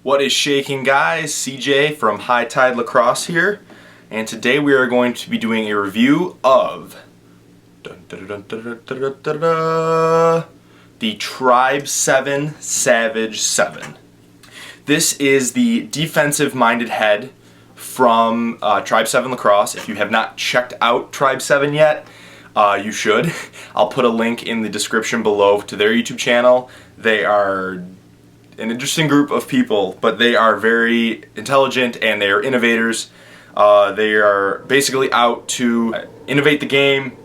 What is shaking, guys? CJ from High Tide Lacrosse here, and today we are going to be doing a review of the Tribe 7 Savage 7. This is the defensive-minded head from Tribe 7 Lacrosse. If you have not checked out Tribe 7 yet, you should. I'll put a link in the description below to their YouTube channel. They are an interesting group of people, but they are very intelligent and they are innovators. They are basically out to innovate the game,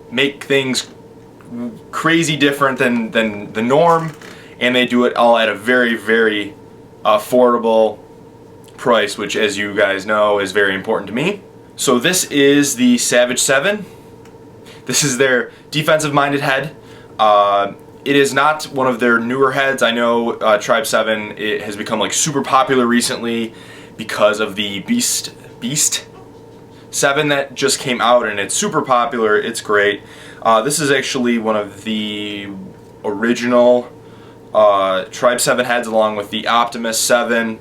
make things crazy different than the norm, and they do it all at a very, very affordable price, which, as you guys know, is very important to me. So this is the Savage 7. This is their defensive-minded head. It is not one of their newer heads. I know Tribe 7 it has become like super popular recently because of the Beast 7 that just came out, and it's super popular. It's great. This is actually one of the original Tribe 7 heads, along with the Optimus 7,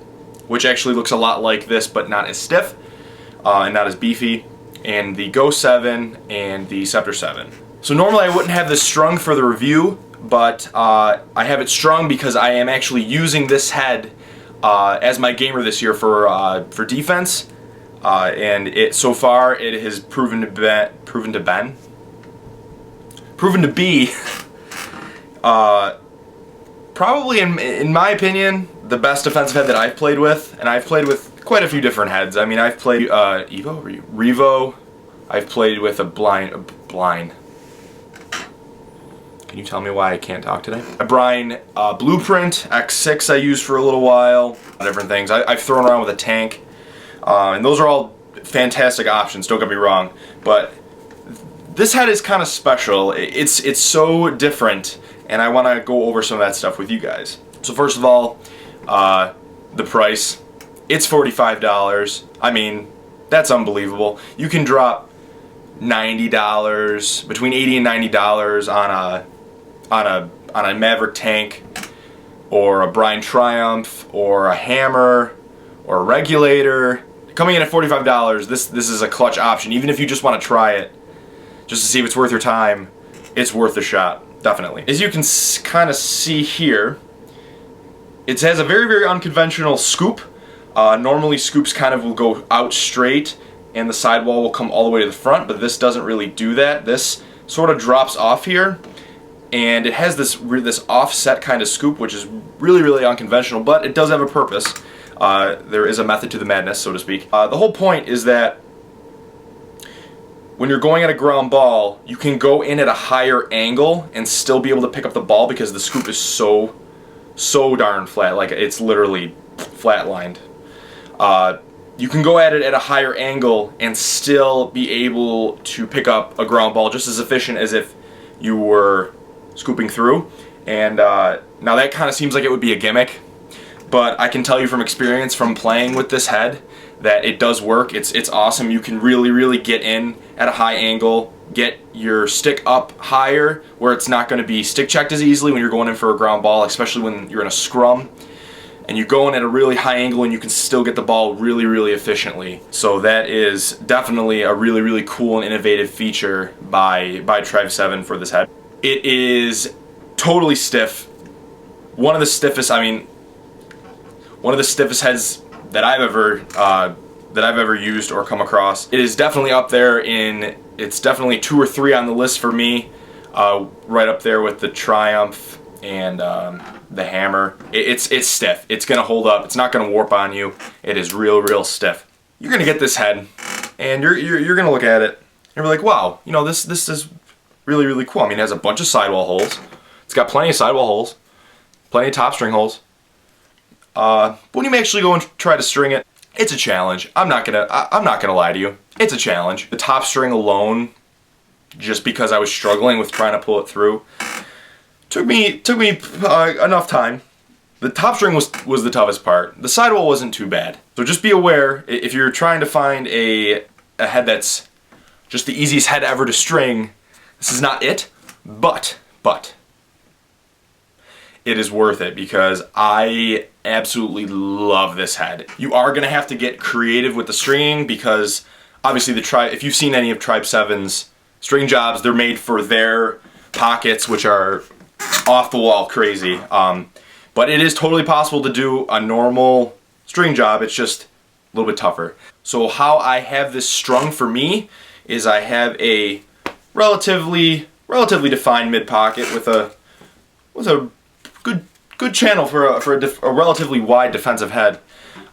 which actually looks a lot like this but not as stiff and not as beefy, and the Ghost 7 and the Scepter 7. So normally I wouldn't have this strung for the review, but I have it strung because I am actually using this head as my gamer this year for defense, and so far it has proven to be probably in my opinion the best defensive head that I've played with, and I've played with quite a few different heads. I mean, I've played Revo. I've played with a blind. Can you tell me why I can't talk today? A Brine Blueprint X6 I used for a little while. Different things. I've thrown around with a tank. And those are all fantastic options, don't get me wrong. But this head is kind of special. It's so different, and I want to go over some of that stuff with you guys. So first of all, the price. It's $45. I mean, that's unbelievable. You can drop $90, between $80 and $90 on a Maverick tank, or a Brine Triumph, or a hammer, or a regulator. Coming in at $45, this is a clutch option. Even if you just want to try it, just to see if it's worth your time, it's worth a shot, definitely. As you can kind of see here, it has a very, very unconventional scoop. Normally scoops kind of will go out straight and the sidewall will come all the way to the front, but this doesn't really do that. This sort of drops off here, and it has this offset kind of scoop, which is really, really unconventional, but it does have a purpose. There is a method to the madness, so to speak. The whole point is that when you're going at a ground ball, you can go in at a higher angle and still be able to pick up the ball because the scoop is so darn flat. Like, it's literally flatlined. You can go at it at a higher angle and still be able to pick up a ground ball just as efficient as if you were scooping through. And now that kind of seems like it would be a gimmick, but I can tell you from experience from playing with this head that it does work. It's awesome. You can really, really get in at a high angle, get your stick up higher where it's not going to be stick checked as easily when you're going in for a ground ball, especially when you're in a scrum. And you go in at a really high angle and you can still get the ball really, really efficiently. So that is definitely a really, really cool and innovative feature by Tribe 7 for this head. It is totally stiff. One of the stiffest heads that I've ever used or come across. It is definitely up there it's definitely 2 or 3 on the list for me. Right up there with the Triumph and the hammer. It's stiff. It's gonna hold up. It's not gonna warp on you. It is real stiff. You're gonna get this head, and you're gonna look at it and be like, wow, you know, this is really, really cool. I mean, it has a bunch of sidewall holes. It's got plenty of sidewall holes, plenty of top string holes. But when you actually go and try to string it, it's a challenge. I'm not gonna lie to you. It's a challenge. The top string alone, just because I was struggling with trying to pull it through, took me enough time. The top string was the toughest part. The sidewall wasn't too bad. So just be aware, if you're trying to find a head that's just the easiest head ever to string, this is not it. But it is worth it because I absolutely love this head. You are gonna have to get creative with the stringing because obviously if you've seen any of Tribe 7's string jobs, they're made for their pockets, which are off the wall crazy. But it is totally possible to do a normal string job. It's just a little bit tougher. So how I have this strung for me is I have a relatively defined mid pocket with a good channel for a relatively wide defensive head.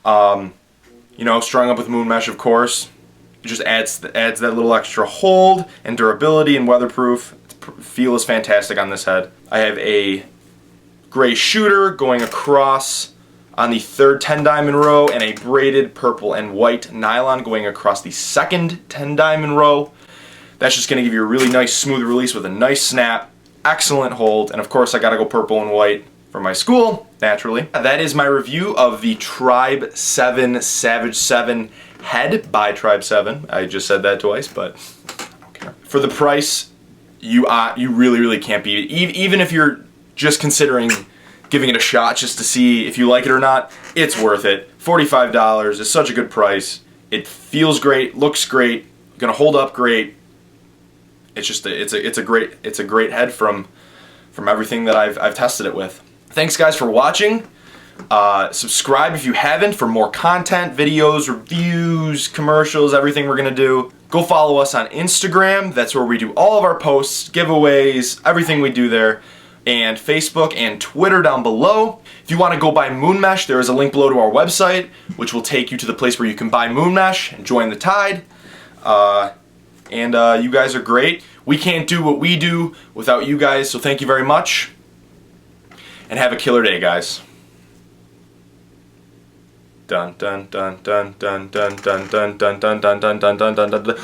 You know, strung up with moon mesh, of course. It just adds that little extra hold and durability and weatherproof. Feel is fantastic on this head. I have a gray shooter going across on the third 10 diamond row and a braided purple and white nylon going across the second 10 diamond row. That's just going to give you a really nice smooth release with a nice snap, excellent hold, and of course I got to go purple and white for my school, naturally. That is my review of the Tribe 7 Savage 7 head by Tribe 7. I just said that twice, but I don't care. For the price, you really can't beat it. Even if you're just considering giving it a shot just to see if you like it or not, it's worth it. $45 is such a good price. It feels great, looks great, gonna hold up great. It's just it's a great head from everything that I've tested it with. Thanks guys for watching. Subscribe if you haven't for more content, videos, reviews, commercials, everything we're gonna do. Go follow us on Instagram. That's where we do all of our posts, giveaways, everything we do there. And Facebook and Twitter down below. If you want to go buy moon mesh, there is a link below to our website, which will take you to the place where you can buy moon mesh and join the tide. You guys are great. We can't do what we do without you guys, so thank you very much. And have a killer day, guys. Dun dun dun dun dun dun dun dun dun dun dun dun dun dun dun dun.